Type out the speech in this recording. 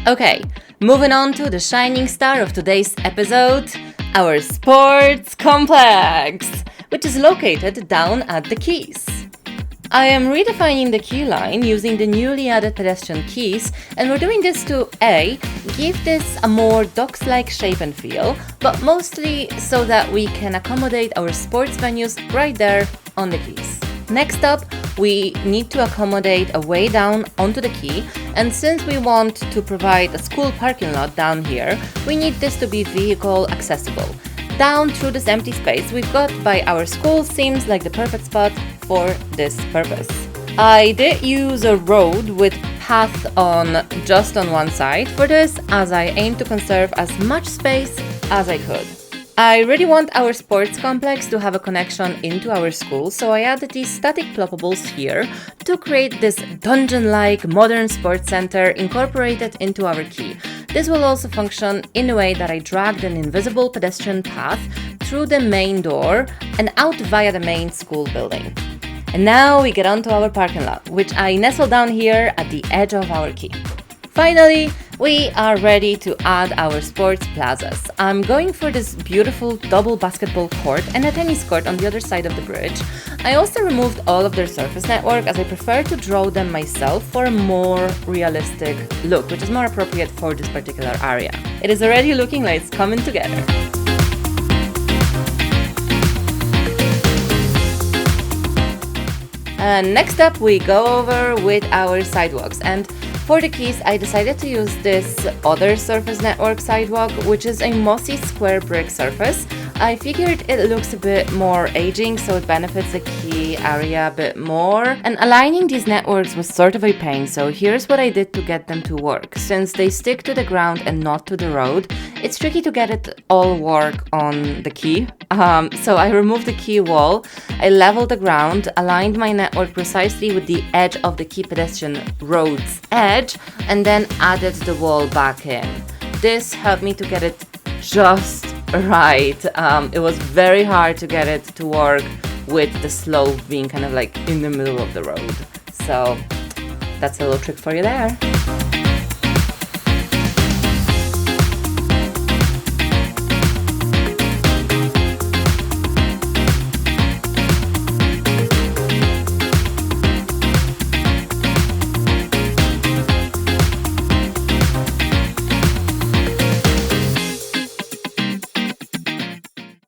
Okay, moving on to the shining star of today's episode, our sports complex, which is located down at the quays. I am redefining the quay line using the newly added pedestrian quays, and we're doing this to A, give this a more docks-like shape and feel, but mostly so that we can accommodate our sports venues right there on the quays. Next up, we need to accommodate a way down onto the quay, and since we want to provide a school parking lot down here, we need this to be vehicle accessible. Down through this empty space we've got by our school seems like the perfect spot for this purpose. I did use a road with path on just on one side for this, as I aim to conserve as much space as I could. I really want our sports complex to have a connection into our school, so I added these static ploppables here to create this dungeon-like modern sports center incorporated into our quay. This will also function in a way that I dragged an invisible pedestrian path through the main door and out via the main school building. And now we get onto our parking lot, which I nestle down here at the edge of our quay. Finally, we are ready to add our sports plazas. I'm going for this beautiful double basketball court and a tennis court on the other side of the bridge. I also removed all of their surface network as I prefer to draw them myself for a more realistic look, which is more appropriate for this particular area. It is already looking like it's coming together. And next up we go over with our sidewalks, and for the quays, I decided to use this other surface network sidewalk, which is a mossy square brick surface. I figured it looks a bit more aging, so it benefits the quay area a bit more. And aligning these networks was sort of a pain, so here's what I did to get them to work. Since they stick to the ground and not to the road, it's tricky to get it all work on the quay. So I removed the quay wall, I leveled the ground, aligned my network precisely with the edge of the quay pedestrian road's edge, and then added the wall back in. This helped me to get it just right. It was very hard to get it to work with the slope being kind of like in the middle of the road. So that's a little trick for you there.